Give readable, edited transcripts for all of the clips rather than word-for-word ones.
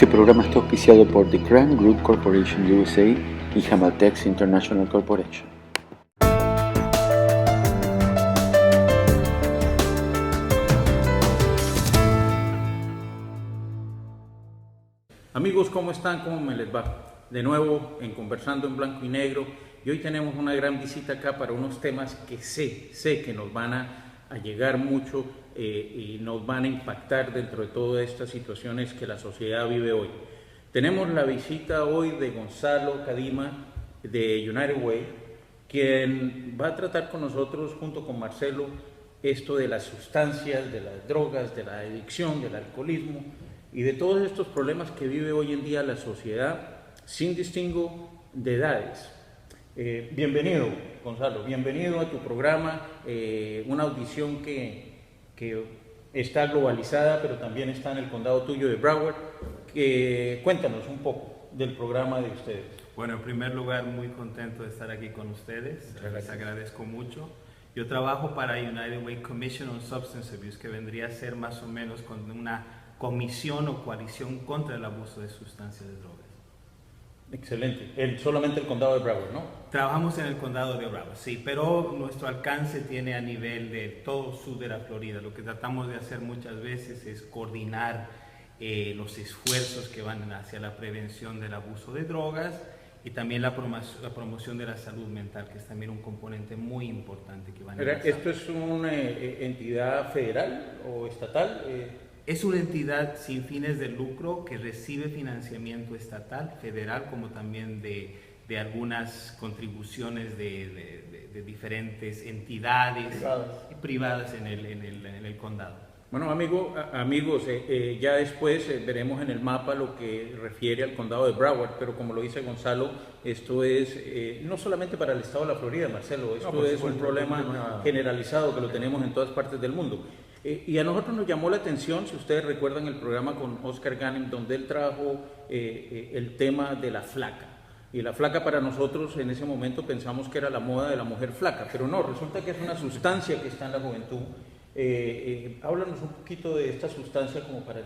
Este programa está auspiciado por The Crown Group Corporation USA y Hamaltex International Corporation. Amigos, ¿cómo están? ¿Cómo me les va? De nuevo en Conversando en Blanco y Negro, y hoy tenemos una gran visita acá para unos temas que sé que nos van a llegar mucho y nos van a impactar dentro de todas estas situaciones que la sociedad vive hoy. Tenemos la visita hoy de Gonzalo Cadima de United Way, quien va a tratar con nosotros junto con Marcelo esto de las sustancias, de las drogas, de la adicción, del alcoholismo y de todos estos problemas que vive hoy en día la sociedad sin distingo de edades. Bienvenido, Gonzalo, bienvenido a tu programa, una audición que está globalizada, pero también está en el condado tuyo de Broward. Cuéntanos un poco del programa de ustedes. Bueno, en primer lugar, muy contento de estar aquí con ustedes, les agradezco mucho. Yo trabajo para United Way Commission on Substance Abuse, que vendría a ser más o menos con una comisión o coalición contra el abuso de sustancias de drogas. Excelente. Solamente el condado de Broward, ¿no? Trabajamos en el condado de Broward, sí, pero nuestro alcance tiene a nivel de todo sur de la Florida. Lo que tratamos de hacer muchas veces es coordinar los esfuerzos que van hacia la prevención del abuso de drogas y también la promoción de la salud mental, que es también un componente muy importante que van a ¿Esto es una entidad federal o estatal? Es una entidad sin fines de lucro que recibe financiamiento estatal, federal, como también de algunas contribuciones de diferentes entidades privadas en el condado. Bueno, amigos, ya después veremos en el mapa lo que refiere al condado de Broward, pero como lo dice Gonzalo, esto es no solamente para el estado de la Florida, Marcelo, esto es un problema generalizado que lo tenemos en todas partes del mundo. Y a nosotros nos llamó la atención, si ustedes recuerdan el programa con Oscar Ganem, donde él trajo el tema de la flaca. Y la flaca para nosotros en ese momento pensamos que era la moda de la mujer flaca, pero no, resulta que es una sustancia que está en la juventud. Háblanos un poquito de esta sustancia como para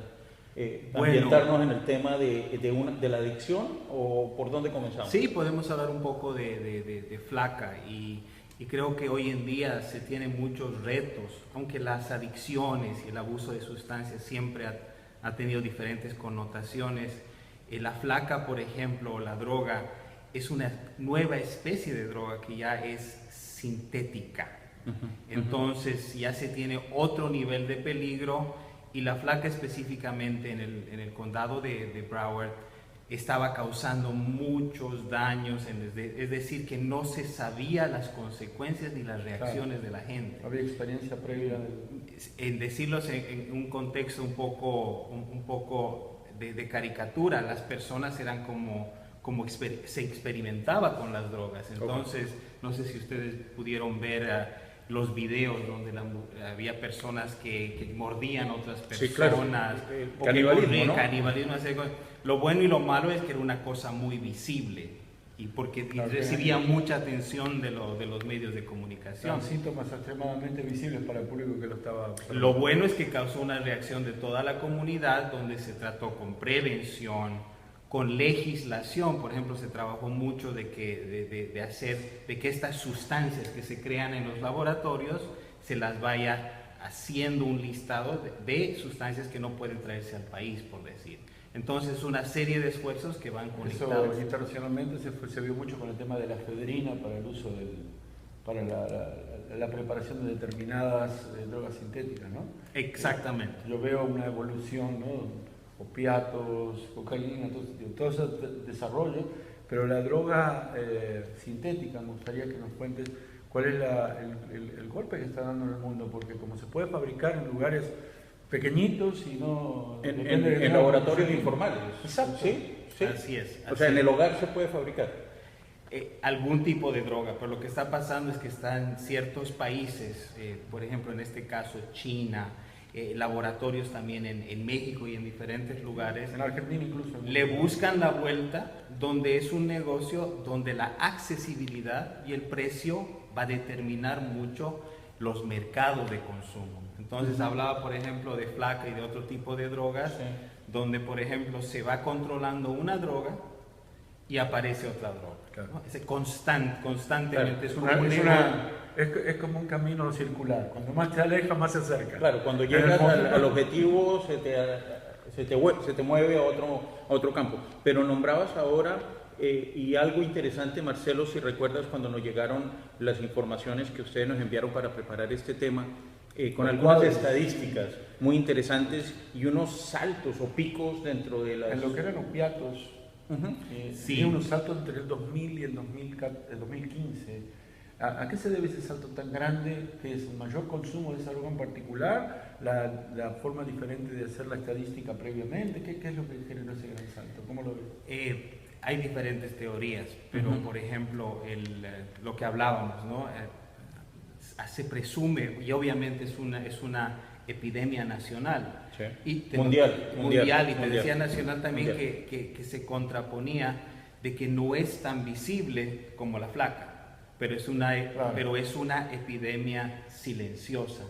ambientarnos en el tema de la adicción, o por dónde comenzamos. Sí, podemos hablar un poco de flaca y creo que hoy en día se tienen muchos retos, aunque las adicciones y el abuso de sustancias siempre ha tenido diferentes connotaciones. La flaca, por ejemplo, la droga, es una nueva especie de droga que ya es sintética. Entonces ya se tiene otro nivel de peligro, y la flaca específicamente en el condado de Broward estaba causando muchos daños, es decir, que no se sabía las consecuencias ni las reacciones de la gente. Había experiencia previa. En decirlo en un contexto un poco de caricatura, las personas eran como se experimentaba con las drogas. Entonces, no sé si ustedes pudieron ver los videos donde había personas que mordían a otras personas. Sí, claro. Canibalismo, ¿no? Canibalismo. Lo bueno y lo malo es que era una cosa muy visible y porque recibía mucha atención de los medios de comunicación. Síntomas extremadamente visibles para el público que lo estaba... Lo bueno es que causó una reacción de toda la comunidad, donde se trató con prevención, con legislación. Por ejemplo, se trabajó mucho de que estas sustancias que se crean en los laboratorios se las vaya haciendo un listado de sustancias que no pueden traerse al país, por decir. Entonces, una serie de esfuerzos que van conectados. Eso internacionalmente se vio mucho con el tema de la efedrina para el uso para la preparación de determinadas drogas sintéticas, ¿no? Exactamente. Yo veo una evolución, ¿no? Opiatos, cocaína, todo ese desarrollo, pero la droga sintética, me gustaría que nos cuentes cuál es el golpe que está dando en el mundo, porque como se puede fabricar en lugares pequeñitos y no... En laboratorios informales. Exacto. Sí. Así es. O sea, en el hogar se puede fabricar. Algún tipo de droga, pero lo que está pasando es que están ciertos países, por ejemplo en este caso China, laboratorios también en México y en diferentes lugares, en Argentina incluso, le buscan la vuelta, donde es un negocio donde la accesibilidad y el precio va a determinar mucho los mercados de consumo. Entonces hablaba por ejemplo de flaca y de otro tipo de drogas, donde por ejemplo se va controlando una droga y aparece otra droga. Claro. ¿No? Ese constantemente Claro, Es como un camino circular. Cuando más te alejas, más se acerca. Claro, cuando En el llegas momento- al objetivo se te mueve a otro campo. Pero nombrabas ahora, y algo interesante, Marcelo, si recuerdas cuando nos llegaron las informaciones que ustedes nos enviaron para preparar este tema, con Los algunas cuadros. estadísticas muy interesantes y unos saltos o picos dentro de las... En lo que eran opiatos, Ujú. Sí. había unos saltos entre el 2000 y el 2015. ¿A qué se debe ese salto tan grande? ¿Que es el mayor consumo de esa droga en particular? ¿La forma diferente de hacer la estadística previamente? ¿Qué es lo que generó ese gran salto? ¿Cómo lo ves? Hay diferentes teorías, pero Ujú. por ejemplo, lo que hablábamos, ¿no? Se presume, y obviamente es una epidemia nacional. Sí. Y Mundial, y te mundial. decía nacional también Mundial. que se contraponía de que no es tan visible como la flaca, pero es una epidemia silenciosa.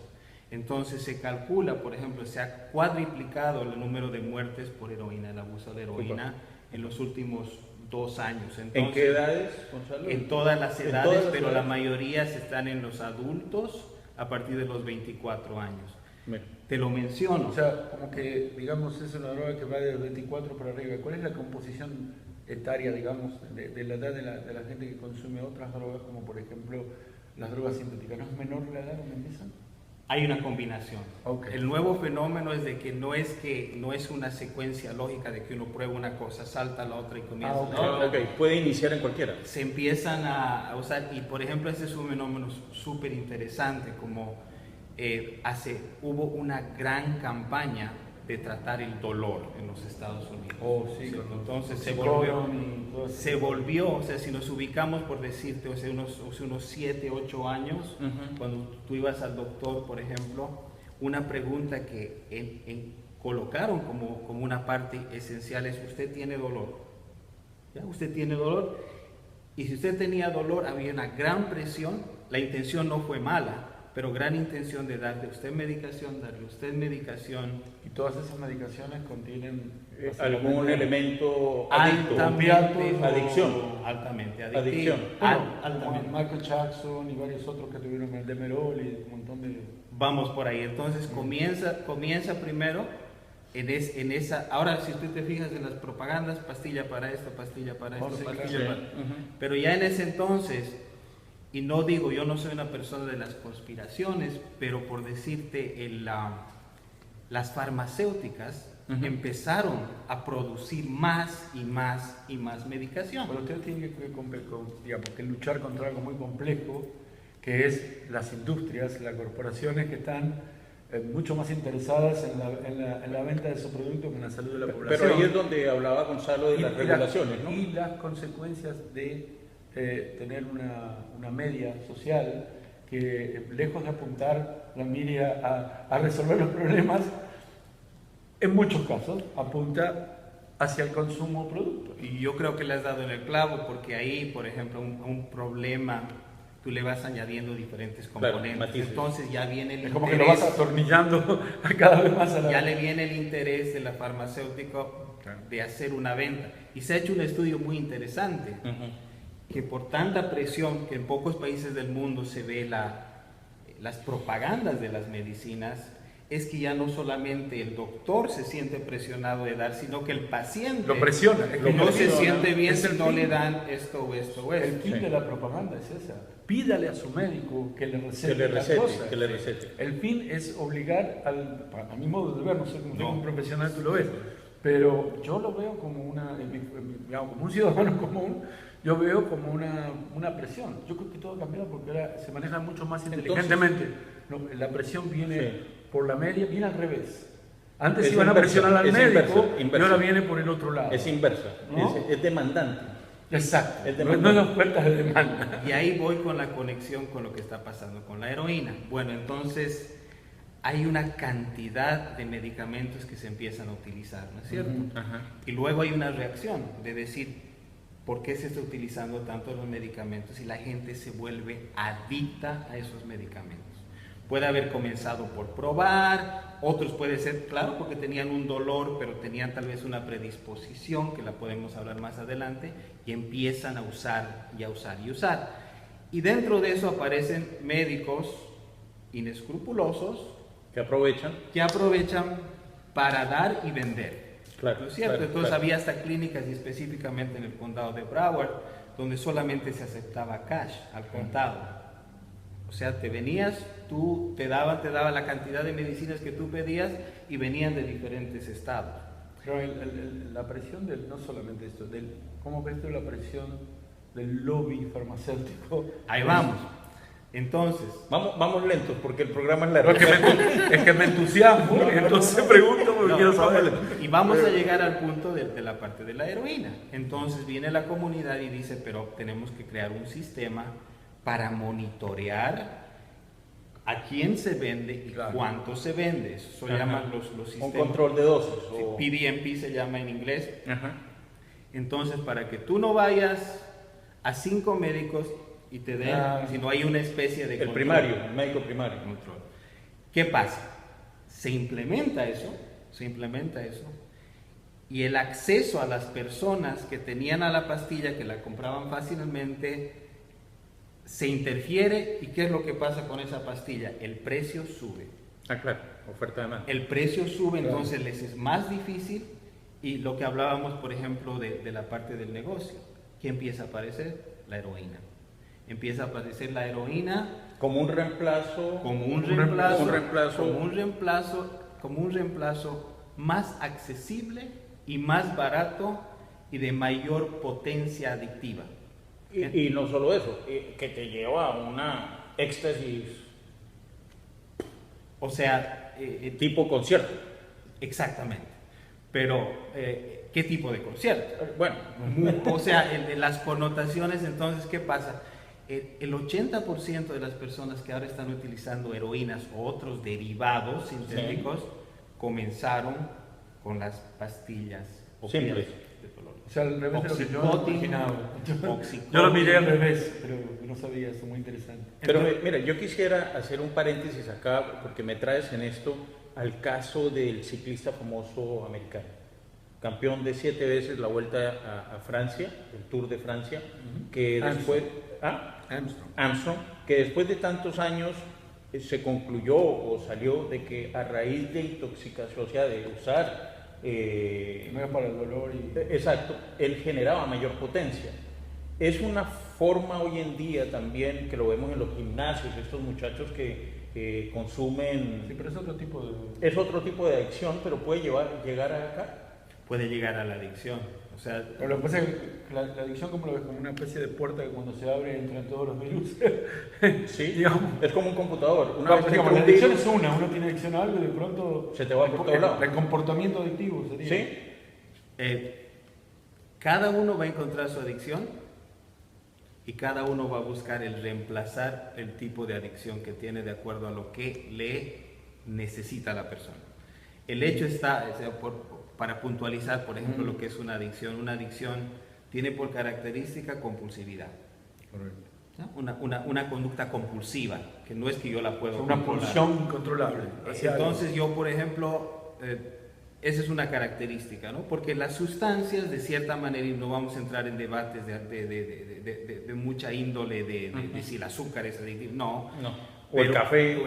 Entonces se calcula, por ejemplo, se ha cuadriplicado el número de muertes por heroína, el abuso de heroína en los últimos 2 años. Entonces, ¿En qué edades, Gonzalo? en todas las En edades, todas las pero edades. la mayoría se están en los adultos a partir de los 24 años. Mira. Te lo menciono. O sea, como que, digamos, es una droga que va de los 24 para arriba. ¿Cuál es la composición etaria, digamos, de la edad de la gente que consume otras drogas, como por ejemplo las drogas sintéticas? ¿No es menor la edad donde empiezan? Hay una combinación. Ok. El nuevo fenómeno es de que no es una secuencia lógica de que uno prueba una cosa, salta a la otra y comienza ok. la otra. Ok, puede iniciar en cualquiera. Se empiezan a usar, y por ejemplo este es un fenómeno súper interesante, como hubo una gran campaña de tratar el dolor en los Estados Unidos. Oh, sí, con Entonces Oxycodone y todo eso. se volvió, o sea, si nos ubicamos, por decirte, o sea, unos 7, 8 años, Ujú. cuando tú ibas al doctor, por ejemplo, una pregunta que colocaron como una parte esencial es: ¿usted tiene dolor? ¿Ya? ¿Usted tiene dolor? Y si usted tenía dolor, había una gran presión, la intención no fue mala, pero gran intención de darle a usted medicación, Y todas esas medicaciones contienen Algún básicamente elemento adicto. altamente Adicción. adictivo. Adicción. Bueno, Altamente. como Michael Jackson y varios otros que tuvieron el Demerol y un montón de... Vamos por ahí. Entonces comienza primero en esa. Ahora, si tú te fijas en las propagandas, pastilla para esto, pastilla para esto, Oh, sí, pastilla claro. para. Ujú. Pero ya en ese entonces, y no digo, yo no soy una persona de las conspiraciones, pero por decirte, las farmacéuticas Ujú. empezaron a producir más y más y más medicación. Pero ustedes tienen digamos, que luchar contra algo muy complejo, que es las industrias, las corporaciones que están mucho más interesadas en la venta de su producto que en la salud de la población. Pero ahí es donde hablaba Gonzalo de Y- las y regulaciones, ¿no? Y las consecuencias de tener una media social que, lejos de apuntar la media a resolver los problemas, en muchos casos apunta hacia el consumo de productos. Y yo creo que le has dado en el clavo, porque ahí, por ejemplo, un problema, tú le vas añadiendo diferentes Claro, componentes. matices. Entonces ya viene el Es como que lo vas interés, atornillando cada vez más a la ya le viene el interés de la farmacéutica Claro. de hacer una venta. Y se ha hecho un estudio muy interesante, Ujú. que por tanta presión que en pocos países del mundo se ve las propagandas de las medicinas, es que ya no solamente el doctor se siente presionado de dar, sino que el paciente Lo presiona. Es que no lo se presiona. siente bien Es el si no fin. le dan esto o esto o El esto. fin Sí. de la propaganda es esa. Pídale a su médico que le recete, Que le las recete, cosas. que le recete. El fin es obligar a mi modo de ver, no sé cómo No. un profesional tú lo ves, pero yo lo veo como digamos, como un ciudadano común, yo veo como una presión. Yo creo que todo ha cambiado porque ahora se maneja mucho más inteligentemente. No, la presión viene Sí. por la media, viene al revés. Antes Es iban a inversa, presionar al es médico inversa, y inversa. ahora viene por el otro lado. Es inversa, ¿No? es demandante. Exacto. Es No demandante. es ofertas de demanda. Y ahí voy con la conexión con lo que está pasando con la heroína. Bueno, entonces hay una cantidad de medicamentos que se empiezan a utilizar, ¿no es cierto? Ajá. Y luego hay una reacción de decir, ¿por qué se está utilizando tanto los medicamentos y la gente se vuelve adicta a esos medicamentos? Puede haber comenzado por probar, otros puede ser, claro, porque tenían un dolor, pero tenían tal vez una predisposición, que la podemos hablar más adelante, y empiezan a usar y a usar y usar. Y dentro de eso aparecen médicos inescrupulosos Que aprovechan. que aprovechan para dar y vender. Claro, ¿No es cierto? claro, Entonces claro. había hasta clínicas, y específicamente en el condado de Broward, donde solamente se aceptaba cash, al contado. O sea, te venías, te daba la cantidad de medicinas que tú pedías y venían de diferentes estados. Pero la presión no solamente esto, ¿cómo ves tú la presión del lobby farmacéutico? Ahí vamos. Entonces, Vamos lentos porque el programa es largo. Es que me entusiasmo, entonces pregunto porque quiero saber. y vamos a llegar al punto de la parte de la heroína. Entonces viene la comunidad y dice, pero tenemos que crear un sistema para monitorear a quién se vende y Claro. cuánto se vende. Eso Ajá. llaman los Un sistemas. control de dosis. Sí, o- PDMP se llama en inglés. Ajá. Entonces, para que tú no vayas a 5 médicos y te den, sino hay una especie de El control. primario, el médico primario. Control. ¿Qué pasa? Se implementa eso, y el acceso a las personas que tenían a la pastilla, que la compraban fácilmente, se interfiere. ¿Y qué es lo que pasa con esa pastilla? El precio sube. Ah, claro, oferta-demanda. El precio sube, Claro. entonces les es más difícil. Y lo que hablábamos, por ejemplo, de la parte del negocio, ¿qué empieza a aparecer? La heroína. Empieza a aparecer la heroína Como un reemplazo. como un reemplazo, reemplazo. como un reemplazo más accesible y más barato y de mayor potencia adictiva. Y no solo eso, que te lleva a una éxtasis O sea, tipo concierto. exactamente. Pero, ¿qué tipo de concierto? Bueno, O sea, las connotaciones, entonces, ¿qué pasa? El 80% de las personas que ahora están utilizando heroínas o otros derivados sintéticos comenzaron con las pastillas Simples. de dolor. O sea, al revés de lo que yo Oxycontin, imaginaba. Oxycontin. Yo lo miré al revés, pero no sabía eso, muy interesante. pero Entonces- mira, yo quisiera hacer un paréntesis acá porque me traes en esto al caso del ciclista famoso americano, campeón de 7 veces la Vuelta a Francia, el Tour de Francia, que después... ¿Ah? Armstrong, que después de tantos años se concluyó o salió de que a raíz de intoxicación, o sea, de usar... No era para el dolor y... Exacto, él generaba mayor potencia. Es una forma hoy en día también que lo vemos en los gimnasios, estos muchachos que consumen... Sí, pero es otro tipo de... Es otro tipo de adicción, pero puede llegar a acá. Puede llegar a la adicción. O sea, Pero lo que pasa es que la adicción, como lo ves, como una especie de puerta que cuando se abre entran todos los virus. Sí, Digamos. es como un computador. Una No, vez que digamos, entra la un adicción virus- es uno tiene adicción a algo y de pronto... Se te va por todos lados. El comportamiento adictivo sería. Sí, cada uno va a encontrar su adicción y cada uno va a buscar el reemplazar el tipo de adicción que tiene de acuerdo a lo que le necesita la persona. El hecho está, o sea, para puntualizar, por ejemplo, lo que es una adicción. Una adicción tiene por característica compulsividad. Correcto. ¿No? Una conducta compulsiva, que no es que yo la puedo Una controlar. pulsión incontrolable. hacia algo. Entonces yo, por ejemplo, esa es una característica, ¿no? Porque las sustancias, de cierta manera, y no vamos a entrar en debates de mucha índole de si el azúcar es adictivo, no. o el café.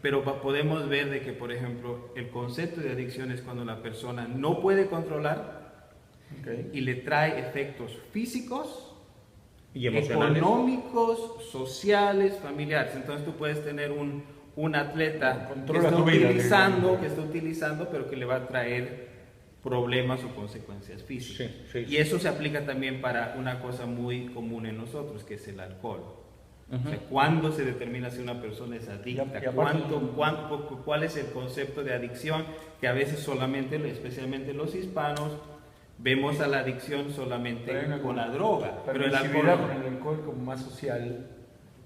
Pero podemos ver de que, por ejemplo, el concepto de adicción es cuando la persona no puede controlar Ok. y le trae efectos físicos, Y emocionales. económicos, sociales, familiares. Entonces tú puedes tener un atleta que Controla está, tu vida, utilizando, pero que le va a traer problemas o consecuencias físicas. Sí, sí. Y eso se aplica también para una cosa muy común en nosotros, que es el alcohol. O sea, ¿cuándo se determina si una persona es adicta? Y aparte- ¿Cuál es el concepto de adicción? Que a veces solamente, especialmente los hispanos, vemos a la adicción solamente Pero hay una con la droga. Pero el alcohol permisividad con el alcohol como más social,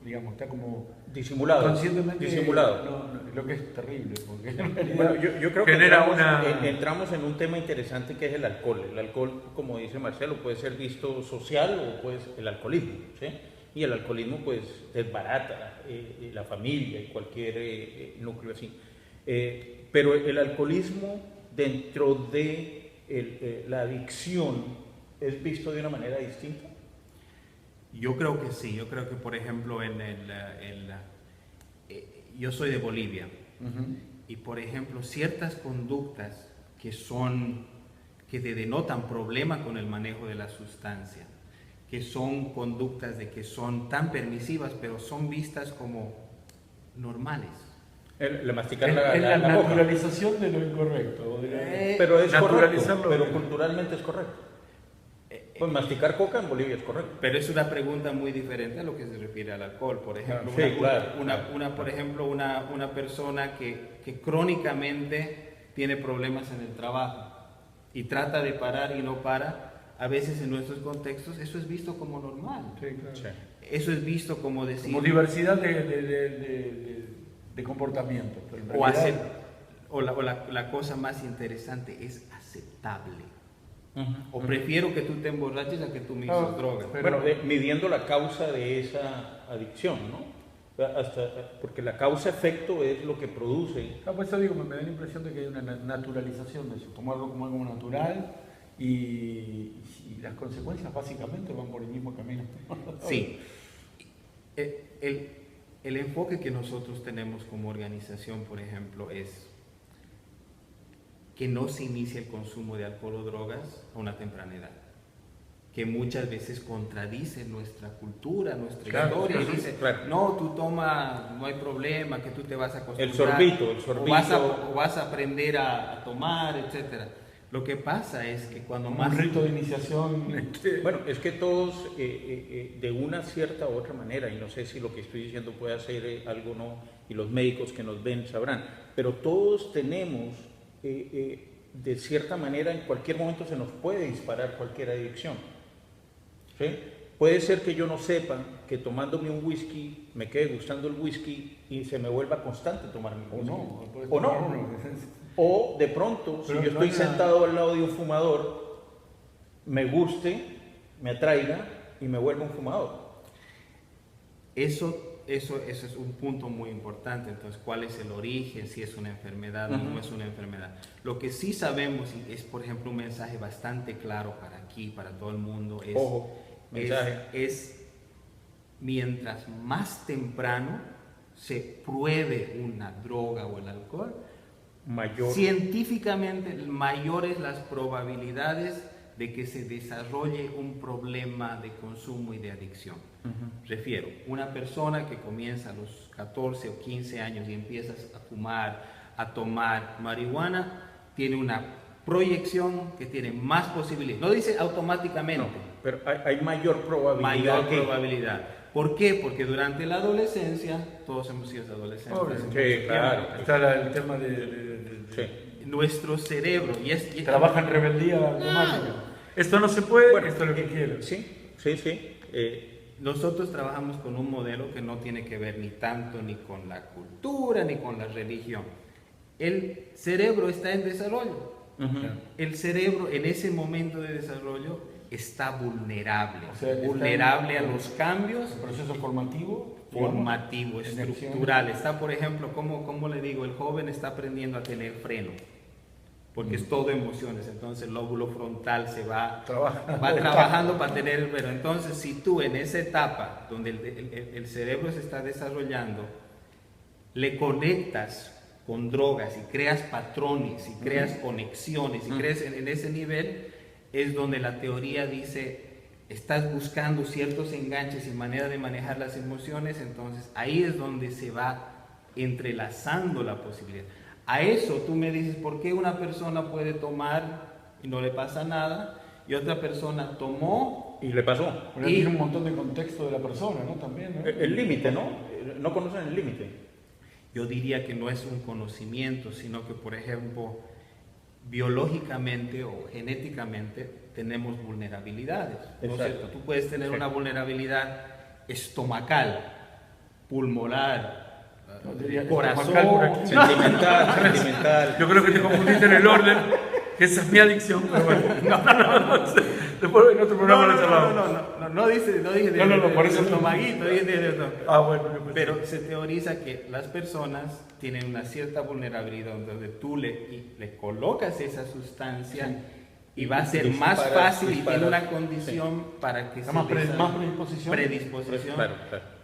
digamos, está como Disimulado. conscientemente Disimulado. no, lo que es terrible, porque en realidad Bueno, yo creo que genera entramos en un tema interesante que es el alcohol. El alcohol, como dice Marcelo, puede ser visto social o puede ser el alcoholismo, ¿sí? y el alcoholismo pues desbarata la familia y cualquier núcleo así. Pero el alcoholismo dentro de la adicción es visto de una manera distinta. Yo creo que sí, yo creo que por ejemplo yo soy de Bolivia y por ejemplo ciertas conductas que te denotan problema con el manejo de la sustancia, que son conductas de que son tan permisivas pero son vistas como normales. La masticar la boca. naturalización de lo incorrecto. Pero es correcto, naturalizarlo. pero culturalmente es correcto. Pues masticar coca en Bolivia es correcto. Pero es una pregunta muy diferente a lo que se refiere al alcohol. Por ejemplo, Sí, claro. una persona que crónicamente tiene problemas en el trabajo y trata de parar y no para, a veces en nuestros contextos eso es visto como normal. Sí, claro. Sí. Eso es visto como decir... Como diversidad de comportamiento. Pero en realidad, la cosa más interesante es aceptable. Uh-huh. O prefiero que tú te emborraches a que tú me hices droga. Bueno, midiendo la causa de esa adicción, ¿no? Porque la causa-efecto es lo que produce. Por eso digo, me da la impresión de que hay una naturalización de eso, como algo natural y las consecuencias básicamente van por el mismo camino. Sí. El enfoque que nosotros tenemos como organización, por ejemplo, es que no se inicie el consumo de alcohol o drogas a una temprana edad, que muchas veces contradice nuestra cultura, nuestra historia, y dice, no, tú toma, no hay problema, que tú te vas a acostumbrar, el sorbito. O vas a aprender a tomar, etc. Lo que pasa es que cuando más... Un rito de iniciación... Bueno, es que todos, de una cierta u otra manera, y no sé si lo que estoy diciendo puede ser algo o no, y los médicos que nos ven sabrán, pero todos tenemos... de cierta manera en cualquier momento se nos puede disparar cualquier adicción, ¿sí? Puede ser que yo no sepa que tomándome un whisky me quede gustando el whisky y se me vuelva constante tomarme un whisky. O no. O de pronto, si yo estoy sentado al lado de un fumador, me guste, me atraiga y me vuelva un fumador. Eso es un punto muy importante. Entonces, ¿cuál es el origen? Si es una enfermedad o no es una enfermedad. Lo que sí sabemos, y es por ejemplo un mensaje bastante claro para aquí, para todo el mundo, es mientras más temprano se pruebe una droga o el alcohol, científicamente mayores las probabilidades de que se desarrolle un problema de consumo y de adicción. Refiero, una persona que comienza a los 14 o 15 años y empieza a fumar, a tomar marihuana, tiene una proyección que tiene más posibilidades. No dice automáticamente. No, pero hay mayor probabilidad. Mayor probabilidad. ¿Por qué? Porque durante la adolescencia, todos hemos sido adolescentes. Sí, claro. Está el tema sí. Nuestro cerebro trabaja en rebeldía automática. Esto no se puede, esto es lo que quiero. Sí. Nosotros trabajamos con un modelo que no tiene que ver ni tanto ni con la cultura ni con la religión. El cerebro está en desarrollo. El cerebro en ese momento de desarrollo está vulnerable, vulnerable a los cambios. El proceso formativo, estructural. Está, por ejemplo, como le digo, el joven está aprendiendo a tener freno, porque es todo emociones. Entonces el lóbulo frontal se va trabajando para tener el freno. Entonces, si tú en esa etapa donde el cerebro se está desarrollando, le conectas con drogas y creas patrones y creas conexiones y crees en ese nivel, es donde la teoría dice, estás buscando ciertos enganches y manera de manejar las emociones. Entonces ahí es donde se va entrelazando la posibilidad. A eso tú me dices, ¿por qué una persona puede tomar y no le pasa nada y otra persona tomó y le pasó? Pero tiene un montón de contexto de la persona, ¿no? También, ¿no? El límite, ¿no? No conocen el límite. Yo diría que no es un conocimiento, sino que, por ejemplo, biológicamente o genéticamente tenemos vulnerabilidades. Entonces, tú puedes tener una vulnerabilidad estomacal, pulmonar, corazón, sentimental. Yo creo que te confundiste en el orden, que esa es mi adicción, pero bueno. Después en otro programa les hablamos. No dije por eso estomaguito, Ah, bueno. Pero se teoriza que las personas tienen una cierta vulnerabilidad donde tú le colocas esa sustancia y va a ser más fácil y tiene una condición para que más predisposición. Claro.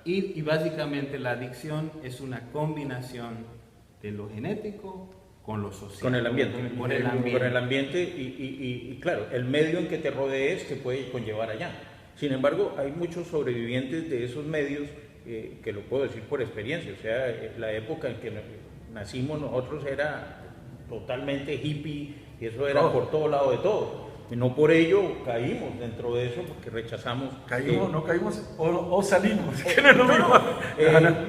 Y básicamente la adicción es una combinación de lo genético con lo social. Con el ambiente. Con el ambiente. Y claro, el medio en que te rodees te puede conllevar allá. Sin embargo, hay muchos sobrevivientes de esos medios, que lo puedo decir por experiencia. O sea, la época en que nacimos nosotros era totalmente hippie y eso era por todo lado de todo. Y no por ello caímos dentro de eso porque rechazamos. No caímos o salimos, que no es lo mismo.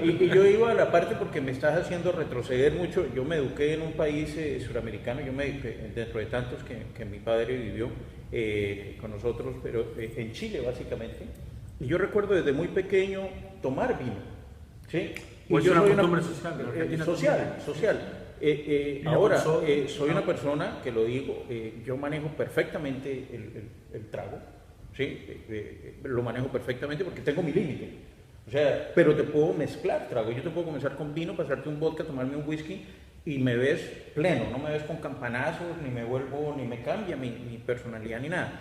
Y yo iba a la parte porque me estás haciendo retroceder mucho. Yo me eduqué en un país suramericano, dentro de tantos que mi padre vivió con nosotros, pero en Chile básicamente. Y yo recuerdo desde muy pequeño tomar vino. ¿Sí? Pues yo una soy costumbre social. social. Ahora, soy una persona que lo digo, yo manejo perfectamente el trago, ¿sí? Lo manejo perfectamente porque tengo mi límite. O sea, pero te puedo mezclar trago. Yo te puedo comenzar con vino, pasarte un vodka, tomarme un whisky y me ves pleno, no me ves con campanazos, ni me cambia mi personalidad ni nada.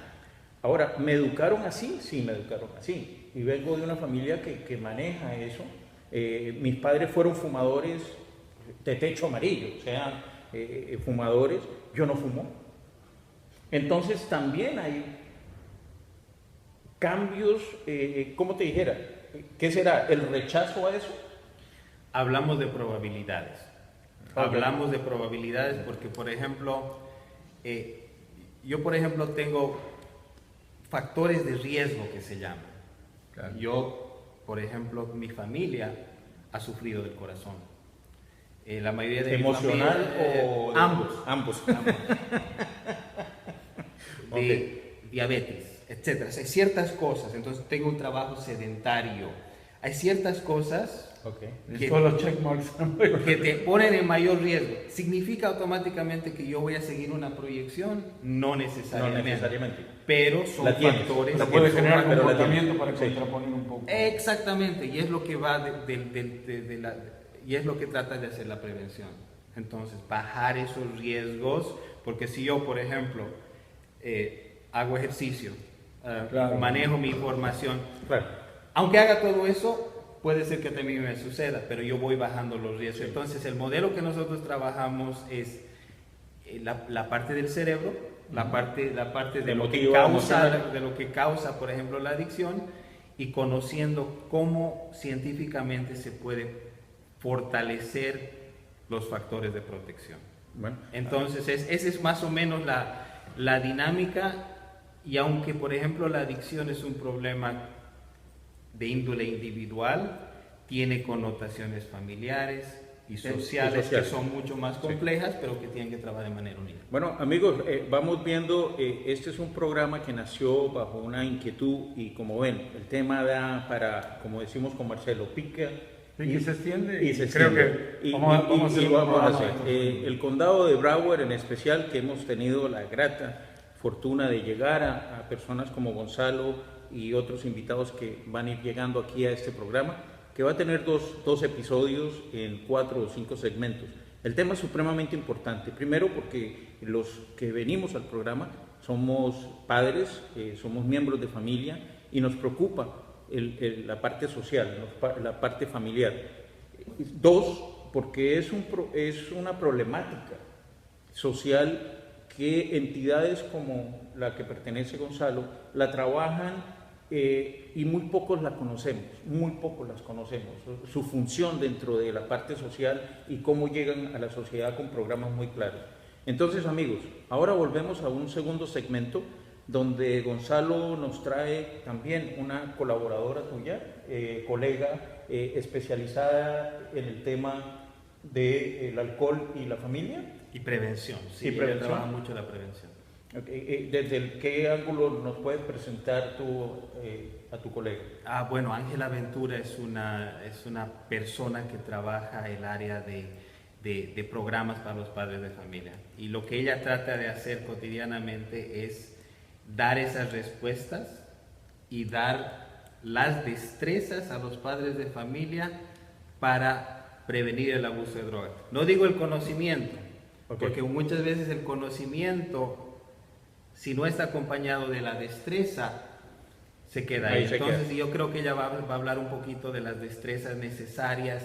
Ahora, ¿me educaron así? Sí, me educaron así. Y vengo de una familia que maneja eso. Mis padres fueron fumadores de techo amarillo, o sea, fumadores. Yo no fumo. Entonces también hay cambios, ¿cómo te dijera? ¿Qué será? ¿El rechazo a eso? Hablamos de probabilidades. Hablamos de probabilidades porque, por ejemplo, yo, por ejemplo, tengo factores de riesgo que se llaman. Claro. Yo, por ejemplo, mi familia ha sufrido del corazón. La mayoría de ¿Emocional mi familia, o...? Ambos. De diabetes, etcétera. Hay ciertas cosas, entonces tengo un trabajo sedentario. Hay ciertas cosas que los checkmarks que te ponen en mayor riesgo. ¿Significa automáticamente que yo voy a seguir una proyección? No necesariamente. Pero son factores que puede generar comportamiento para contraponer un poco. Exactamente, y es lo que va y es lo que trata de hacer la prevención. Entonces, bajar esos riesgos, porque si yo, por ejemplo, hago ejercicio, manejo mi información, aunque haga todo eso, puede ser que también me suceda, pero yo voy bajando los riesgos. Sí. Entonces, el modelo que nosotros trabajamos es la parte del cerebro, la parte de lo que causa, por ejemplo, la adicción, y conociendo cómo científicamente se puede fortalecer los factores de protección. Bueno, entonces, esa es más o menos la dinámica, y aunque, por ejemplo, la adicción es un problema de índole individual, tiene connotaciones familiares y sociales que son mucho más complejas, pero que tienen que trabajar de manera unida. Bueno, amigos, vamos viendo, este es un programa que nació bajo una inquietud y, como ven, el tema da para, como decimos con Marcelo, pica y se extiende. Y se extiende. Vamos a hacer. El condado de Broward en especial, que hemos tenido la grata fortuna de llegar a personas como Gonzalo y otros invitados que van a ir llegando aquí a este programa, que va a tener dos episodios en 4 o 5 segmentos. El tema es supremamente importante, primero porque los que venimos al programa somos padres, somos miembros de familia y nos preocupa la parte social, la parte familiar. 2, porque es una problemática social que entidades como la que pertenece Gonzalo la trabajan y muy pocos las conocemos, su función dentro de la parte social y cómo llegan a la sociedad con programas muy claros. Entonces, amigos, ahora volvemos a un segundo segmento donde Gonzalo nos trae también una colaboradora tuya, colega especializada en el tema del alcohol y la familia. Y prevención, sí, ella trabaja mucho la prevención. ¿Desde qué ángulo nos puedes presentar a tu colega? Bueno, Ángela Ventura es una persona que trabaja el área de programas para los padres de familia. Y lo que ella trata de hacer cotidianamente es dar esas respuestas y dar las destrezas a los padres de familia para prevenir el abuso de drogas. No digo el conocimiento, porque muchas veces el conocimiento, si no está acompañado de la destreza, se queda ahí. Entonces yo creo que ella va a hablar un poquito de las destrezas necesarias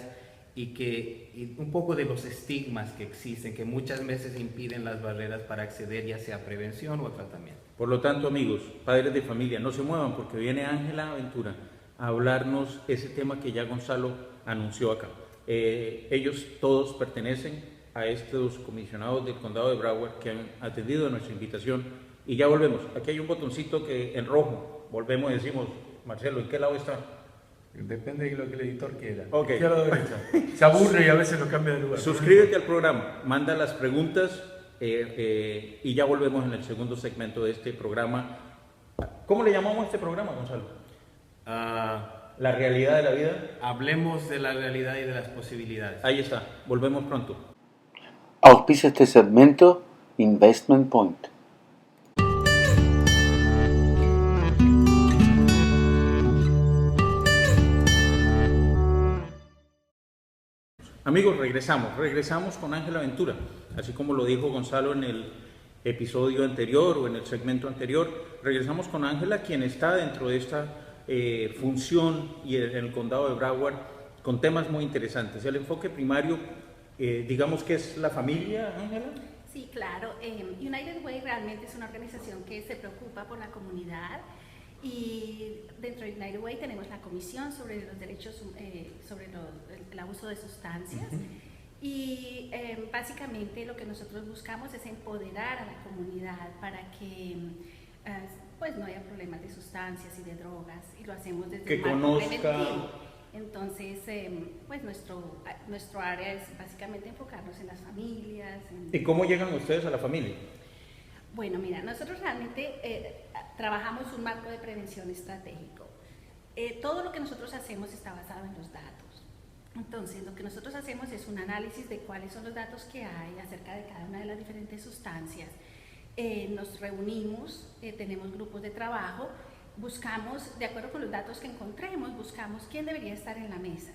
y un poco de los estigmas que existen, que muchas veces impiden las barreras para acceder ya sea a prevención o a tratamiento. Por lo tanto, amigos, padres de familia, no se muevan porque viene Ángela Ventura a hablarnos ese tema que ya Gonzalo anunció acá. Ellos todos pertenecen a estos comisionados del condado de Broward que han atendido nuestra invitación y ya volvemos. Aquí hay un botoncito que en rojo, volvemos y decimos, Marcelo, ¿en qué lado está? Depende de lo que el editor quiera. Okay. Izquierda o derecha. Se aburre y a veces lo cambia de lugar. Suscríbete al programa, manda las preguntas y ya volvemos en el segundo segmento de este programa. ¿Cómo le llamamos a este programa, Gonzalo? La realidad de la vida. Hablemos de la realidad y de las posibilidades. Ahí está, volvemos pronto. Auspicia este segmento Investment Point. Amigos, regresamos con Ángela Ventura, así como lo dijo Gonzalo en el episodio anterior o en el segmento anterior. Regresamos con Ángela, quien está dentro de esta función y en el condado de Broward con temas muy interesantes. El enfoque primario, digamos que es la familia, Ángela. Sí, claro. United Way realmente es una organización que se preocupa por la comunidad. Y dentro de United Way tenemos la comisión sobre los derechos, sobre el abuso de sustancias. Y básicamente lo que nosotros buscamos es empoderar a la comunidad para que pues no haya problemas de sustancias y de drogas. Y lo hacemos desde el marco preventivo. Entonces, pues nuestro área es básicamente enfocarnos en las familias. ¿Y cómo llegan ustedes a la familia? Bueno, mira, nosotros realmente trabajamos un marco de prevención estratégico. Todo lo que nosotros hacemos está basado en los datos. Entonces, lo que nosotros hacemos es un análisis de cuáles son los datos que hay acerca de cada una de las diferentes sustancias. Nos reunimos, tenemos grupos de trabajo, buscamos, de acuerdo con los datos que encontremos, buscamos quién debería estar en la mesa.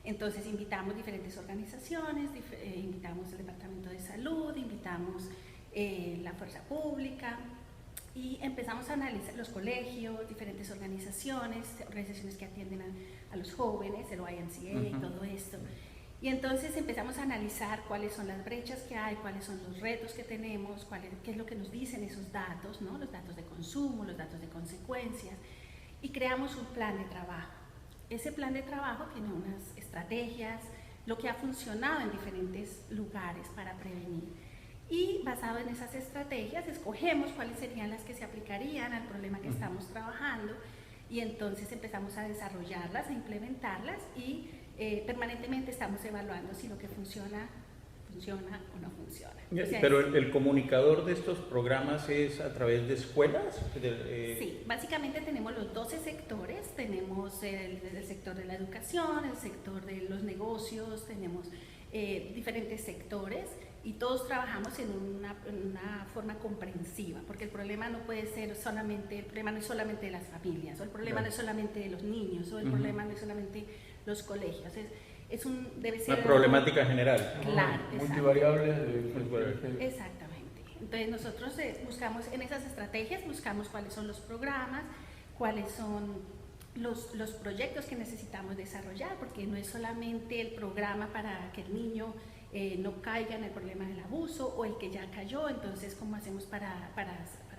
Entonces, invitamos diferentes organizaciones, invitamos el Departamento de Salud, invitamos la fuerza pública y empezamos a analizar los colegios, diferentes organizaciones que atienden a los jóvenes, el YMCA, todo esto. Y entonces empezamos a analizar cuáles son las brechas que hay, cuáles son los retos que tenemos, qué es lo que nos dicen esos datos, ¿no? Los datos de consumo, los datos de consecuencias, y creamos un plan de trabajo. Ese plan de trabajo tiene unas estrategias, lo que ha funcionado en diferentes lugares para prevenir. Y basado en esas estrategias, escogemos cuáles serían las que se aplicarían al problema que estamos trabajando y entonces empezamos a desarrollarlas, a implementarlas y permanentemente estamos evaluando si lo que funciona o no funciona. Pero el comunicador de estos programas es a través de escuelas. Sí, básicamente tenemos los 12 sectores, tenemos el sector de la educación, el sector de los negocios, tenemos diferentes sectores y todos trabajamos en una forma comprensiva, porque el problema no puede ser solamente, el problema no es solamente de las familias, o el problema no es solamente de los niños, o el problema no es solamente los colegios, debe ser una problemática general. Claro, multivariable. Exactamente. Entonces nosotros buscamos en esas estrategias, buscamos cuáles son los programas, cuáles son los proyectos que necesitamos desarrollar, porque no es solamente el programa para que el niño no caiga en el problema del abuso o el que ya cayó, entonces cómo hacemos para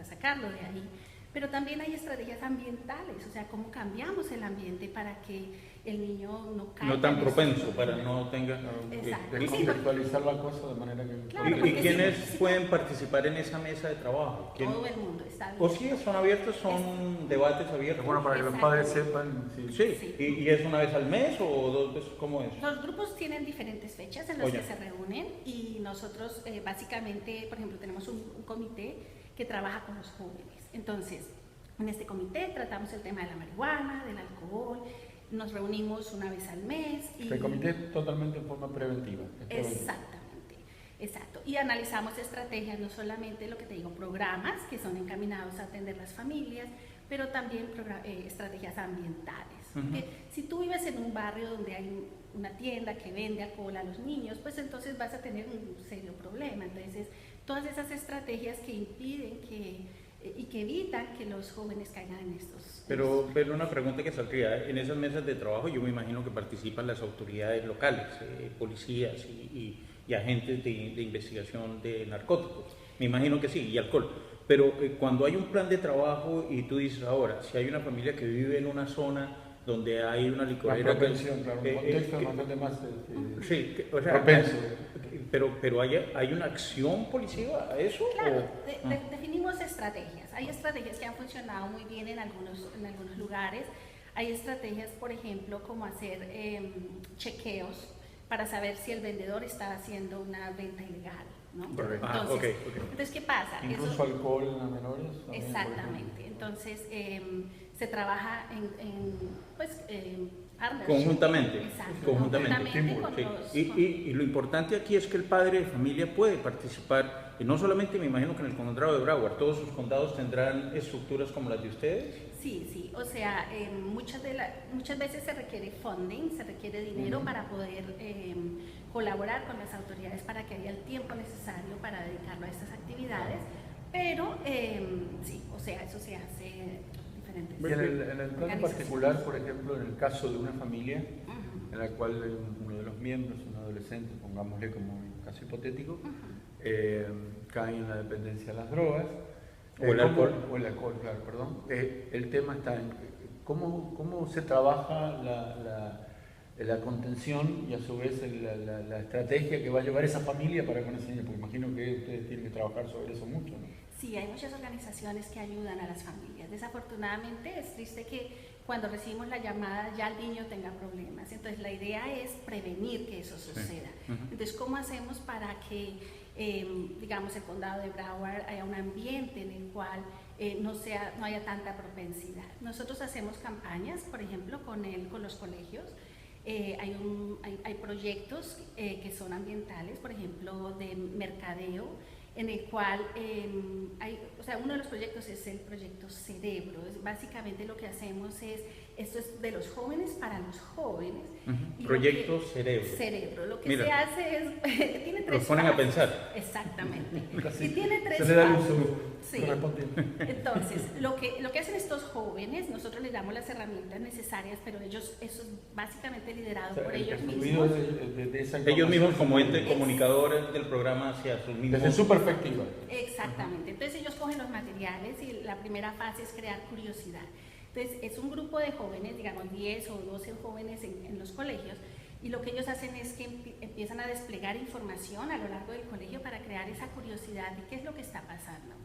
sacarlo de ahí. Pero también hay estrategias ambientales, o sea, cómo cambiamos el ambiente para que el niño no caiga. No tan propenso, para no tenga... Exacto. De contextualizar la cosa de manera que... Claro, ¿Y quiénes pueden participar en esa mesa de trabajo? Todo el mundo está bien. ¿O sí, son abiertos, son debates abiertos? Bueno, para que los padres sepan... Sí. ¿Y es una vez al mes o 2 veces? ¿Cómo es? Los grupos tienen diferentes fechas en las que se reúnen y nosotros básicamente, por ejemplo, tenemos un comité que trabaja con los jóvenes. Entonces, en este comité tratamos el tema de la marihuana, del alcohol, nos reunimos una vez al mes. Y el comité totalmente en forma preventiva. Exactamente, exacto. Y analizamos estrategias, no solamente lo que te digo, programas que son encaminados a atender las familias, pero también estrategias ambientales. Porque si tú vives en un barrio donde hay una tienda que vende alcohol a los niños, pues entonces vas a tener un serio problema. Entonces, todas esas estrategias que impiden y que evitan que los jóvenes caigan en estos... Pero una pregunta que saldría, en esas mesas de trabajo yo me imagino que participan las autoridades locales, policías y agentes de investigación de narcóticos, me imagino que sí, y alcohol. Pero cuando hay un plan de trabajo y tú dices ahora, si hay una familia que vive en una zona donde hay una licorera... La propensión, claro, un contexto bastante más sí, o sea, propenso. Pero hay una acción policiva a eso. Claro, definimos estrategias. Hay estrategias que han funcionado muy bien en algunos lugares. Hay estrategias, por ejemplo, como hacer chequeos para saber si el vendedor está haciendo una venta ilegal, ¿no? Entonces, entonces, ¿qué pasa? Incluso alcohol en las menores. También, exactamente. Entonces, se trabaja conjuntamente. Exacto, conjuntamente con sí. los, y lo importante aquí es que el padre de familia puede participar, y no solamente me imagino que en el condado de Broward, todos sus condados tendrán estructuras como las de ustedes. Sí, o sea, muchas veces se requiere funding, se requiere dinero para poder colaborar con las autoridades para que haya el tiempo necesario para dedicarlo a estas actividades, pero sí, o sea, eso se hace diferentes. Y en el plan particular, por ejemplo, en el caso de una familia en la cual uno de los miembros, un adolescente, pongámosle como un caso hipotético, cae en la dependencia de las drogas, o el alcohol, claro, perdón. El tema está en cómo se trabaja la contención y a su vez la estrategia que va a llevar esa familia para con ese niño, porque imagino que ustedes tienen que trabajar sobre eso mucho, ¿no? Sí, hay muchas organizaciones que ayudan a las familias. Desafortunadamente es triste que cuando recibimos la llamada ya el niño tenga problemas. Entonces la idea es prevenir que eso suceda. Entonces, ¿cómo hacemos para que, digamos, el condado de Broward haya un ambiente en el cual no haya tanta propensidad? Nosotros hacemos campañas, por ejemplo, con los colegios. Hay proyectos que son ambientales, por ejemplo, de mercadeo, en el cual uno de los proyectos es el proyecto Cerebro. Básicamente lo que hacemos esto es de los jóvenes para los jóvenes. Proyecto Cerebro. Cerebro. Lo que Mira, se hace es, tiene tres los ponen fases. a pensar. Exactamente. Y tiene tres se le da fases. Sí. Entonces, lo que hacen estos jóvenes, nosotros les damos las herramientas necesarias, pero eso es básicamente liderado por ellos mismos. Ellos mismos como ente comunicadores del programa hacia sus mismos... Desde su perspectiva. Exactamente. Entonces ellos cogen los materiales y la primera fase es crear curiosidad. Entonces es un grupo de jóvenes, digamos 10 o 12 jóvenes en los colegios, y lo que ellos hacen es que empiezan a desplegar información a lo largo del colegio para crear esa curiosidad de qué es lo que está pasando.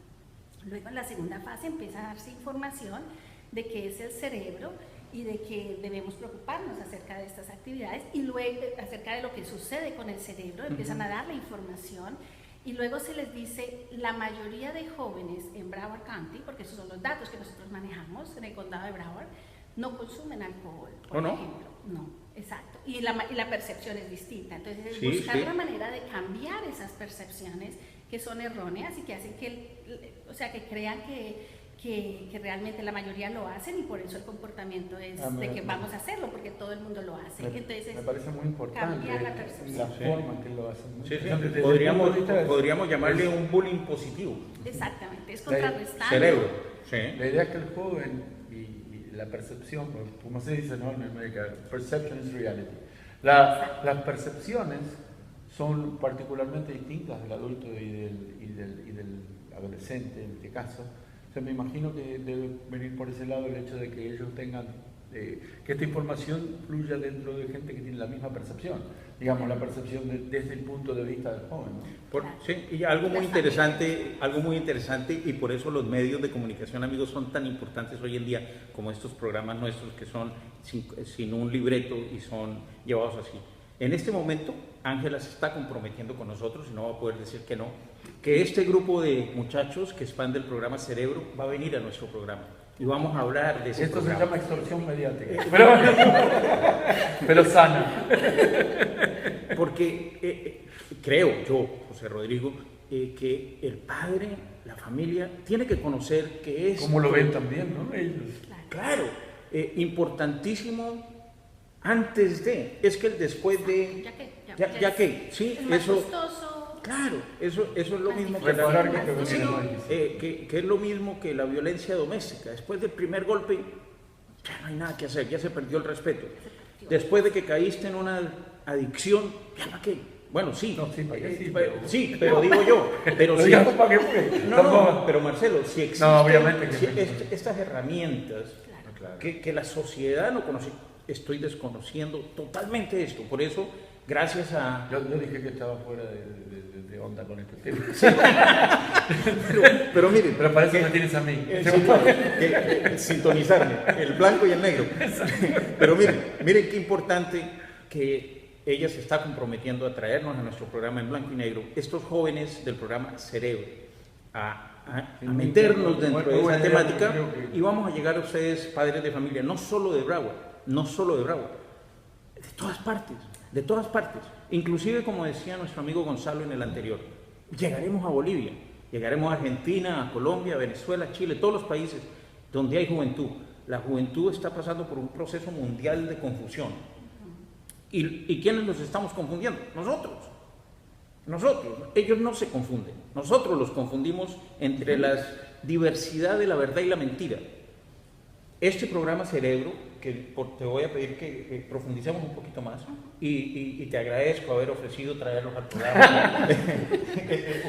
Luego en la segunda fase empieza a darse información de qué es el cerebro y de que debemos preocuparnos acerca de estas actividades, y luego acerca de lo que sucede con el cerebro empiezan a dar la información, y luego se les dice, la mayoría de jóvenes en Broward County, porque esos son los datos que nosotros manejamos en el condado de Broward, no consumen alcohol, por ejemplo. No, exacto. Y la percepción es distinta. Entonces es buscar la manera de cambiar esas percepciones que son erróneas y que hacen que crean que realmente la mayoría lo hacen, y por eso el comportamiento es de que vamos a hacerlo, porque todo el mundo lo hace. Entonces, me parece muy importante cambiar la percepción. la forma en que lo hacen. Podríamos llamarle un bullying positivo. Exactamente, es contrarrestar. Cerebro. Sí. La idea es que el joven y la percepción, como se dice, ¿no?, en América, perception is reality. Las percepciones son particularmente distintas del adulto y del adolescente en este caso. Me imagino que debe venir por ese lado el hecho de que ellos tengan, que esta información fluya dentro de gente que tiene la misma percepción, digamos, la percepción desde el punto de vista del joven, ¿no? Sí, y algo muy interesante, y por eso los medios de comunicación, amigos, son tan importantes hoy en día, como estos programas nuestros que son sin un libreto y son llevados así. En este momento, Ángela se está comprometiendo con nosotros, y no va a poder decir que no, que este grupo de muchachos que expande el programa Cerebro va a venir a nuestro programa y vamos a hablar de ese programa. Esto se llama extorsión mediática, pero sana. porque creo yo, José Rodrigo, que el padre, la familia, tiene que conocer qué es... Como lo ven también, ¿no? Ellos. Claro, importantísimo antes de, es que el después de... Ya que, sí, es más eso... costoso. Claro, eso es lo mismo que, Reparar más que es lo mismo que la violencia doméstica. Después del primer golpe, ya no hay nada que hacer, ya se perdió el respeto. Después de que caíste en una adicción, ya para qué. Bueno, sí. No, sí, ¿para qué? Sí, sí, pero digo yo. Pero sí, ¿para qué fue? no, pero Marcelo, si existen obviamente que si sí. estas herramientas Claro. que la sociedad no conoce, estoy desconociendo totalmente esto. Por eso, gracias a... Yo dije que estaba fuera de onda con este tema. pero miren, Pero para eso me tienes a mí. sintonizarme, el blanco y el negro. Pero miren qué importante que ella se está comprometiendo a traernos a nuestro programa en blanco y negro, estos jóvenes del programa Cerebro, a meternos dentro de esa temática, y vamos a llegar a ustedes, padres de familia, no solo de Broward, de todas partes, inclusive como decía nuestro amigo Gonzalo en el anterior, llegaremos a Bolivia, llegaremos a Argentina, a Colombia, a Venezuela, Chile, todos los países donde hay juventud. La juventud está pasando por un proceso mundial de confusión. ¿Y quiénes los estamos confundiendo? Nosotros. Ellos no se confunden. Nosotros los confundimos entre la diversidad de la verdad y la mentira. Este programa Cerebro, que te voy a pedir que profundicemos un poquito más, y te agradezco haber ofrecido traerlos al programa.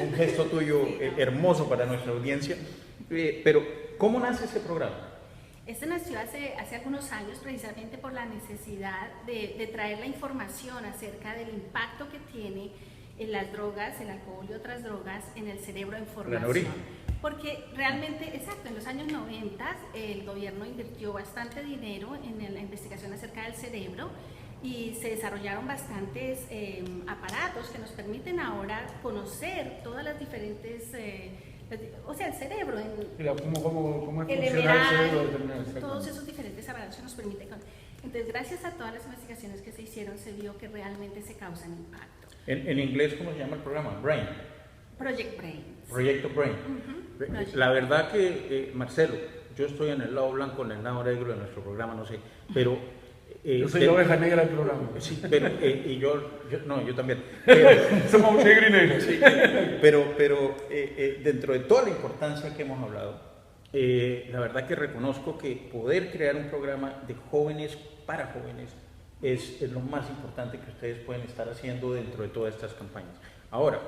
Un gesto tuyo hermoso para nuestra audiencia. Pero, ¿cómo nace este programa? Este nació hace algunos años precisamente por la necesidad de traer la información acerca del impacto que tiene las drogas, el alcohol y otras drogas en el cerebro en formación. Porque realmente, exacto, en los años 90 el gobierno invirtió bastante dinero en la investigación acerca del cerebro y se desarrollaron bastantes aparatos que nos permiten ahora conocer todas las diferentes... o sea, el cerebro, ¿Cómo es el funcional el cerebro MRI, determinado? todos esos diferentes aparatos que nos permiten. Entonces, gracias a todas las investigaciones que se hicieron, se vio que realmente se causan impacto. En inglés, ¿cómo se llama el programa? Brain. Project Brain. Proyecto Brain. La verdad que, Marcelo, yo estoy en el lado blanco, en el lado negro de nuestro programa, no sé, pero... yo soy la oveja negra del programa. Sí, pero, y yo también. Somos negro y negro. Sí, pero dentro de toda la importancia que hemos hablado, la verdad que reconozco que poder crear un programa de jóvenes para jóvenes es lo más importante que ustedes pueden estar haciendo dentro de todas estas campañas. Ahora,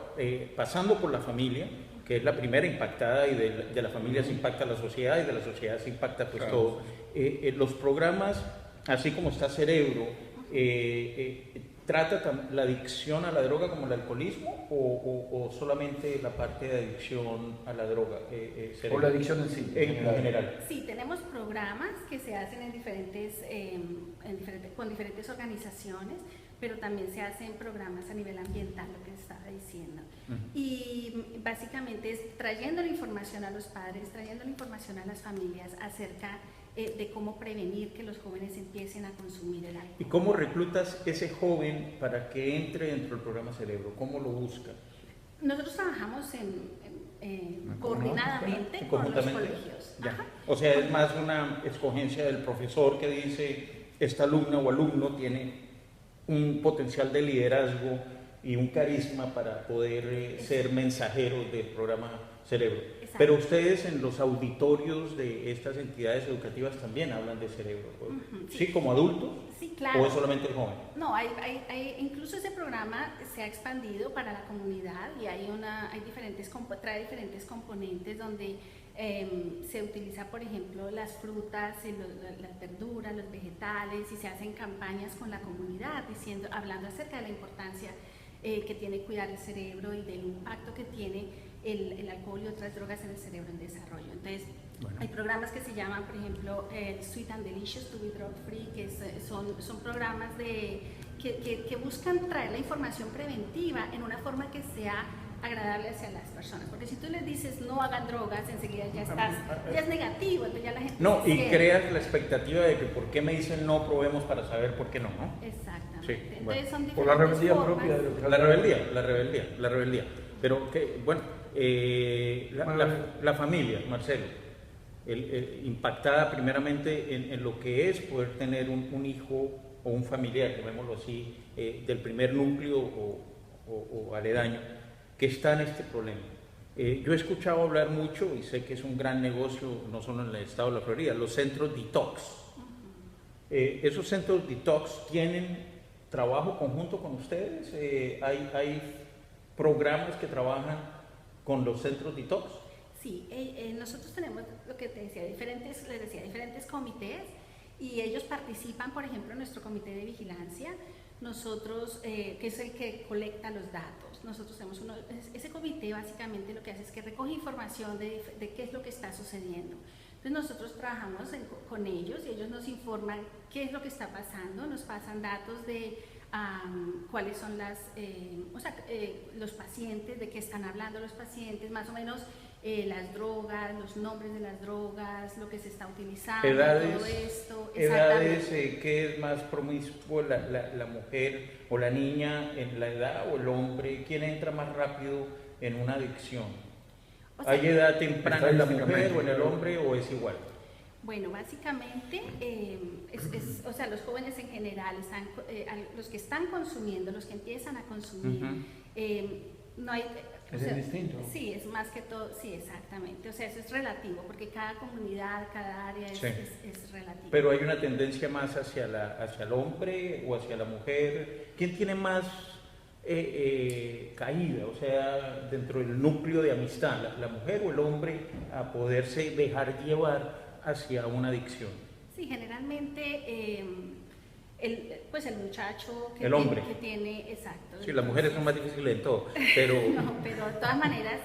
pasando por la familia, que es la primera impactada, y de la familia se impacta la sociedad, y de la sociedad se impacta pues claro, todo. Los programas, así como está Cerebro, ¿trata la adicción a la droga como el alcoholismo o solamente la parte de adicción a la droga? ¿O la adicción en sí? En general. Sí, tenemos programas que se hacen con diferentes organizaciones, pero también se hacen programas a nivel ambiental, lo que estaba diciendo. Y básicamente es trayendo la información a los padres, trayendo la información a las familias acerca de cómo prevenir que los jóvenes empiecen a consumir el alcohol. ¿Y cómo reclutas ese joven para que entre dentro del programa Cerebro? ¿Cómo lo buscas? Nosotros trabajamos coordinadamente con los colegios. O sea, es más una escogencia del profesor que dice, esta alumna o alumno tiene un potencial de liderazgo y un carisma para poder ser mensajeros del programa Cerebro. Exacto. Pero ustedes en los auditorios de estas entidades educativas también hablan de cerebro, ¿sí? ¿Como adultos? Sí, claro. ¿O es solamente el joven? No, incluso ese programa se ha expandido para la comunidad y trae diferentes componentes donde se utiliza, por ejemplo, las frutas, las verduras, los vegetales, y se hacen campañas con la comunidad hablando acerca de la importancia que tiene cuidar el cerebro y del impacto que tiene el alcohol y otras drogas en el cerebro en desarrollo. Entonces, hay programas que se llaman, por ejemplo, Sweet and Delicious to be Drug Free, que son programas que buscan traer la información preventiva en una forma que sea agradable hacia las personas, porque si tú les dices no hagan drogas, enseguida ya es negativo, entonces ya la gente No, se y cierra. creas la expectativa de que por qué me dicen no, probemos para saber por qué no, ¿no? Exactamente. Sí, Entonces bueno. son Por la diferentes rebeldía formas. propia de lo que La rebeldía. Pero que, bueno, la familia, Marcelo, impactada primeramente en lo que es poder tener un hijo o un familiar, llamémoslo así, del primer núcleo o aledaño, que está en este problema. Yo he escuchado hablar mucho, y sé que es un gran negocio, no solo en el estado de la Florida, los centros detox. Esos centros detox tienen trabajo conjunto con ustedes. Hay programas que trabajan con los centros detox. Sí, nosotros tenemos lo que te decía, diferentes comités, y ellos participan, por ejemplo, en nuestro comité de vigilancia. Nosotros, que es el que colecta los datos, nosotros tenemos ese comité básicamente lo que hace es que recoge información de qué es lo que está sucediendo. Entonces nosotros trabajamos con ellos y ellos nos informan qué es lo que está pasando, nos pasan datos de cuáles son los pacientes, de qué están hablando los pacientes, más o menos las drogas, los nombres de las drogas, lo que se está utilizando, todo esto. Edades, ¿qué es más promiscuo, la mujer o la niña en la edad o el hombre? ¿Quién entra más rápido en una adicción? O sea, ¿Hay edad temprana en la mujer o en el hombre o es igual? Bueno, básicamente, o sea, los jóvenes en general, los que están consumiendo, los que empiezan a consumir, no hay... Es distinto. Sí, es más que todo, sí, exactamente. O sea, eso es relativo, porque cada comunidad, cada área es relativo. Pero hay una tendencia más hacia el hombre o hacia la mujer. ¿Quién tiene más caída? O sea, dentro del núcleo de amistad, la mujer o el hombre a poderse dejar llevar hacia una adicción. Sí, generalmente el muchacho que el hombre. que tiene, exacto. Sí, las mujeres son más difíciles en todo, pero... No, pero de todas maneras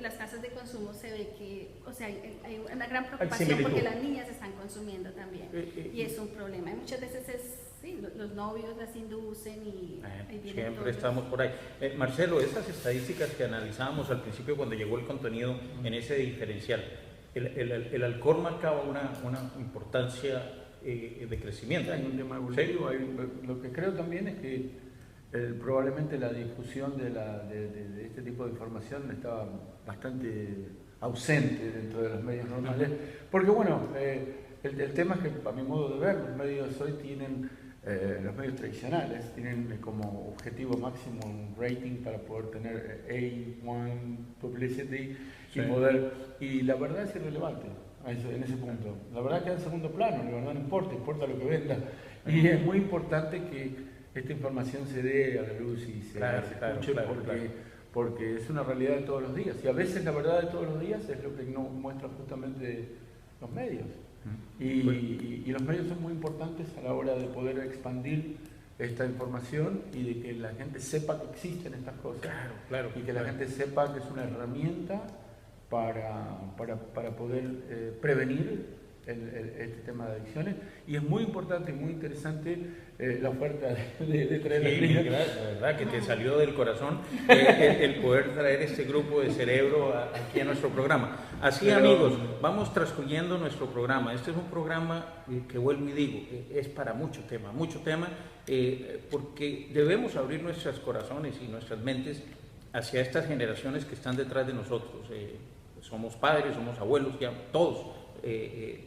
las tasas de consumo se ve que, o sea, hay una gran preocupación porque las niñas están consumiendo también y es un problema. Y muchas veces los novios las inducen y siempre estamos por ahí. Marcelo, esas estadísticas que analizábamos al principio cuando llegó el contenido en ese diferencial, el alcohol marcaba una importancia de crecimiento. Hay un tema evolutivo. ¿Sí? Lo que creo también es que probablemente la difusión de este tipo de información estaba bastante ausente dentro de los medios normales, porque bueno, el tema es que a mi modo de ver, los medios hoy tienen, los medios tradicionales tienen como objetivo máximo un rating para poder tener A1 publicity y la verdad es irrelevante en ese punto. La verdad queda en segundo plano, la verdad no importa lo que venda. Y es muy importante que esta información se dé a la luz y se escuche porque es una realidad de todos los días. Y a veces la verdad de todos los días es lo que no muestran justamente los medios. Y los medios son muy importantes a la hora de poder expandir esta información y de que la gente sepa que existen estas cosas. Y que la gente sepa que es una herramienta para poder prevenir este tema de adicciones. Y es muy importante y muy interesante la oferta de traer gracias, la verdad que te salió del corazón el poder traer este grupo de cerebro aquí a nuestro programa. Así, amigos, vamos transcurriendo nuestro programa. Este es un programa que vuelvo y digo, es para mucho tema, porque debemos abrir nuestros corazones y nuestras mentes hacia estas generaciones que están detrás de nosotros. Somos padres, somos abuelos, ya todos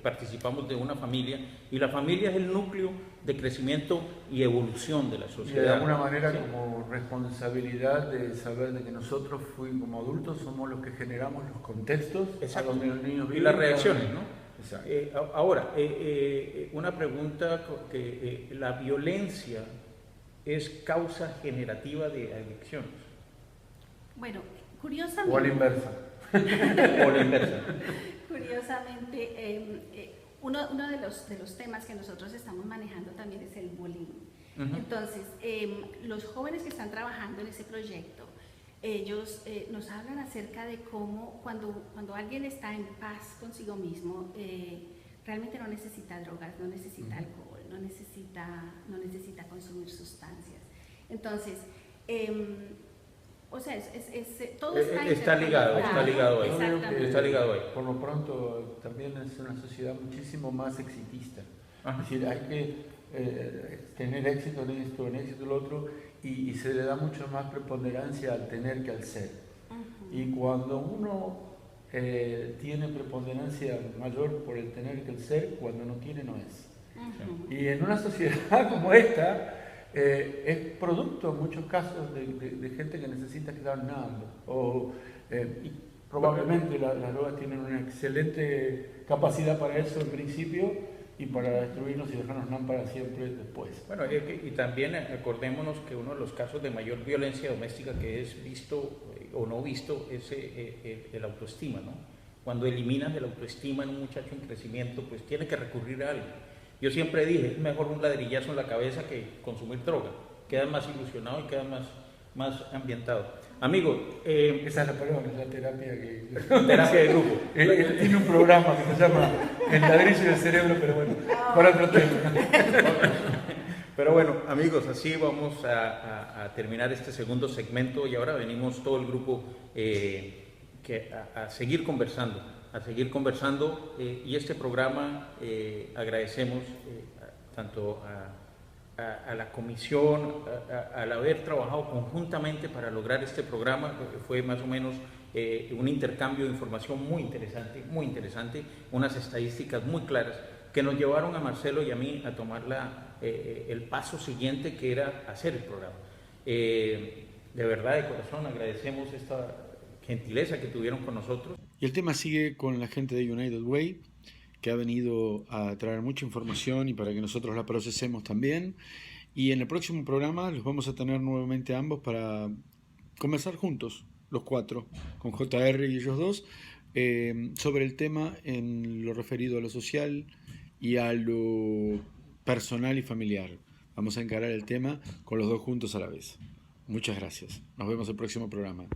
participamos de una familia, y la familia es el núcleo de crecimiento y evolución de la sociedad. Y de alguna manera como responsabilidad de saber de que nosotros como adultos somos los que generamos los contextos a donde los niños viven. Y las reacciones, ¿no? Exacto. Ahora, una pregunta, que la violencia es causa generativa de adicciones. Bueno, curiosamente... O a la inversa. O la inversa. Curiosamente, uno de los temas que nosotros estamos manejando también es el bullying. Entonces, los jóvenes que están trabajando en ese proyecto, ellos nos hablan acerca de cómo cuando alguien está en paz consigo mismo, realmente no necesita drogas, no necesita alcohol, no necesita consumir sustancias. Entonces, O sea, todo está Está ligado, está ligado ahí. Exactamente. Está ligado ahí. Por lo pronto también es una sociedad muchísimo más exitista. Ajá. Es decir, hay que tener éxito en esto, en éxito en lo otro, y se le da mucho más preponderancia al tener que al ser. Ujú. Y cuando uno tiene preponderancia mayor por el tener que el ser, cuando no tiene no es. Ujú. Y en una sociedad como esta, es producto en muchos casos de gente que necesita quedar nadando. Y probablemente las drogas tienen una excelente capacidad para eso en principio y para destruirnos y dejarnos nan para siempre después. Bueno, y también acordémonos que uno de los casos de mayor violencia doméstica que es visto o no visto es el autoestima, ¿no? Cuando eliminas el autoestima en un muchacho en crecimiento, pues tiene que recurrir a algo. Yo siempre dije, es mejor un ladrillazo en la cabeza que consumir droga. Quedas más ilusionado y quedas más ambientado. Amigo, Esa es la palabra, es la terapia que... terapia de grupo. Él tiene un programa que se llama El ladrillo del cerebro, pero bueno, para otro tema. Pero bueno, amigos, así vamos a terminar este segundo segmento y ahora venimos todo el grupo a seguir conversando, y este programa agradecemos tanto a la comisión, al haber trabajado conjuntamente para lograr este programa. Fue más o menos un intercambio de información muy interesante, unas estadísticas muy claras que nos llevaron a Marcelo y a mí a tomar el paso siguiente, que era hacer el programa. De verdad, de corazón, agradecemos esta gentileza que tuvieron con nosotros. Y el tema sigue con la gente de United Way, que ha venido a traer mucha información y para que nosotros la procesemos también. Y en el próximo programa los vamos a tener nuevamente a ambos para conversar juntos, los cuatro, con JR y ellos dos, sobre el tema en lo referido a lo social y a lo personal y familiar. Vamos a encarar el tema con los dos juntos a la vez. Muchas gracias. Nos vemos el próximo programa.